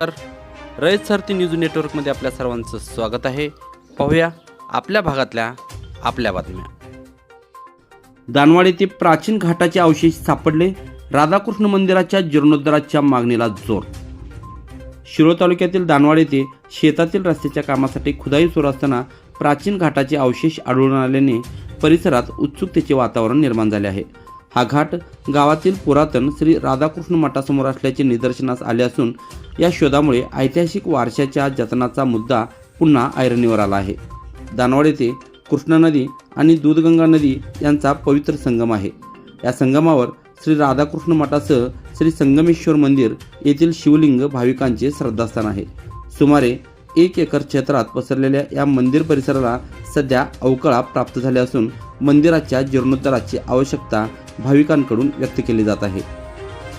रयत सारथी news नेटवर्कमध्ये आपल्या सर्वांचं स्वागत आहे। पाहूया आपल्या भागातल्या आपल्या बातम्या। दानवाड येथे प्राचीन घाटाचे अवशेष सापडले, राधाकृष्ण मंदिराच्या जीर्णोद्धाराच्या मागणीला जोर। शिरोळ तालुक्यातील दानवाड येथे शेतातील रस्त्याच्या कामासाठी खुदाई सुरू असताना प्राचीन घाटाचे अवशेष आढळून आल्याने परिसरात उत्सुकतेचे वातावरण निर्माण झाले आहे। हा घाट गावातील पुरातन श्री राधाकृष्ण मठासमोर असल्याचे निदर्शनास आले असून या शोधामुळे ऐतिहासिक वारशाच्या जतनाचा मुद्दा पुन्हा ऐरणीवर आला आहे। दानवाड येथे कृष्णा नदी आणि दूधगंगा नदी यांचा पवित्र संगम आहे। या संगमावर श्री राधाकृष्ण मठासह श्री संगमेश्वर मंदिर येथील शिवलिंग भाविकांचे श्रद्धास्थान आहे। सुमारे 1 एकर क्षेत्रात पसरलेल्या या मंदिर परिसराला सध्या अवकळा प्राप्त झाले असून मंदिराच्या जीर्णोद्धाराची आवश्यकता भाविकांकडून व्यक्त केली जात आहे।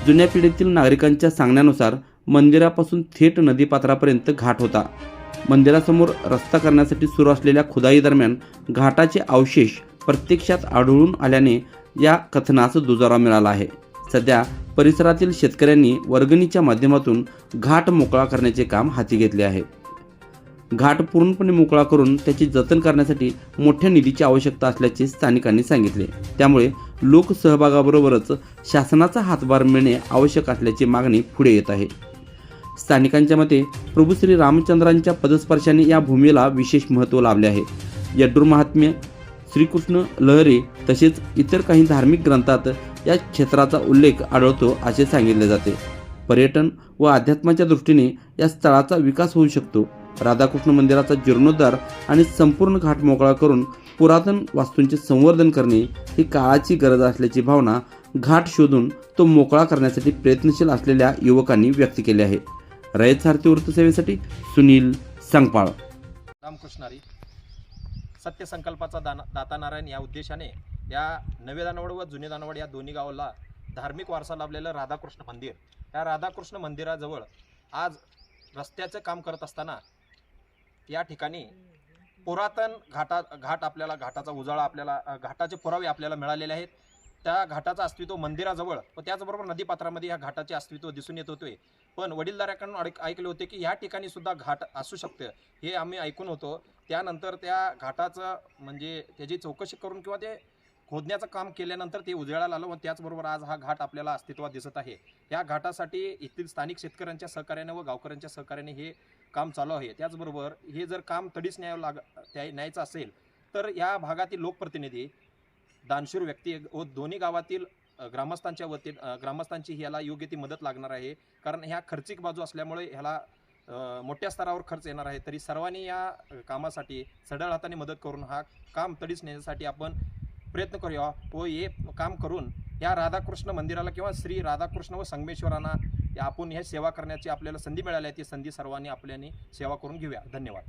जुन्या पिढीतील नागरिकांच्या सांगण्यानुसार मंदिरापासून थेट नदीपात्रापर्यंत घाट होता। मंदिरासमोर रस्ता करण्यासाठी सुरू असलेल्या खुदाई दरम्यान घाटाचे अवशेष प्रत्यक्षात आढळून आल्याने या कथनास दुजोरा मिळाला आहे। सध्या परिसरातील शेतकऱ्यांनी वर्गणीच्या माध्यमातून घाट मोकळा करण्याचे काम हाती घेतले आहे। घाट पूर्णपणे मोकळा करून त्याचे जतन करण्यासाठी मोठ्या निधीची आवश्यकता असल्याचे स्थानिकांनी सांगितले। त्यामुळे लोकसहभागाबरोबरच शासनाचा हातभार मिळणे आवश्यक असल्याची मागणी पुढे येत आहे। स्थानिकांच्या मते प्रभू श्री रामचंद्रांच्या पदस्पर्शाने या भूमीला विशेष महत्त्व लाभले आहे। यड्डूर महात्म्य, श्रीकृष्ण लहरी तसेच इतर काही धार्मिक ग्रंथात या क्षेत्राचा उल्लेख आढळतो असे सांगितले जाते। पर्यटन व अध्यात्माच्या दृष्टीने या स्थळाचा विकास होऊ शकतो। राधाकृष्ण मंदिराचा जीर्णोद्धार आणि संपूर्ण घाट मोकळा करून पुरातन वास्तूंचे संवर्धन करणे ही काळाची गरज असल्याची भावना घाट शोधून तो मोकळा करण्यासाठी प्रयत्नशील असलेल्या युवकांनी व्यक्त केली आहे। रयत सारथी वृत्तसेवेसाठी सुनील संगपाळ। रामकृष्णारी सत्य संकल्पाचा दाता नारायण या उद्देशाने या नवे दानवाड व जुने दानवाड या दोन्ही गावाला धार्मिक वारसा लाभलेलं राधाकृष्ण मंदिर, या राधाकृष्ण मंदिराजवळ आज रस्त्याचं काम करत असताना या ठिकाणी पुरातन घाट आपल्याला घाटाचा उजाळा आपल्याला घाटाचे पुरावे आपल्याला मिळालेले आहेत। त्या घाटाचं अस्तित्व मंदिराजवळ व त्याचबरोबर नदीपात्रामध्ये या घाटाचे अस्तित्व दिसून येत होते। पण वडीलधाऱ्याकडून ऐकले होते की या ठिकाणी सुद्धा घाट असू शकते, हे आम्ही ऐकून होतो। त्यानंतर त्या घाटाचं म्हणजे त्याची चौकशी करून किंवा ते खोदण्याचं काम केल्यानंतर ते उजळाला आलं व त्याचबरोबर आज हा घाट आपल्याला अस्तित्वात दिसत आहे। या घाटासाठी येथील स्थानिक शेतकऱ्यांच्या सहकार्याने व गावकऱ्यांच्या सहकार्याने हे काम चालू आहे। त्याचबरोबर हे जर काम तडीस न्यायचं असेल तर या भागातील लोकप्रतिनिधी, दानशूर व्यक्ती व दोन्ही गावातील ग्रामस्थांची ह्याला योग्य ती मदत लागणार आहे। कारण ह्या खर्चिक बाजू असल्यामुळे ह्याला मोठ्या स्तरावर खर्च येणार आहे। तरी सर्वांनी या कामासाठी सढळ हाताने मदत करून हा काम तडीस नेण्यासाठी आपण प्रयत्न करूया व हे काम करून या राधाकृष्ण मंदिराला किंवा श्री राधाकृष्ण व संगमेश्वरांना आपण हे सेवा करण्याची आपल्याला संधी मिळाली आहे। ती संधी सर्वांनी आपल्याने सेवा करून घेऊया। धन्यवाद।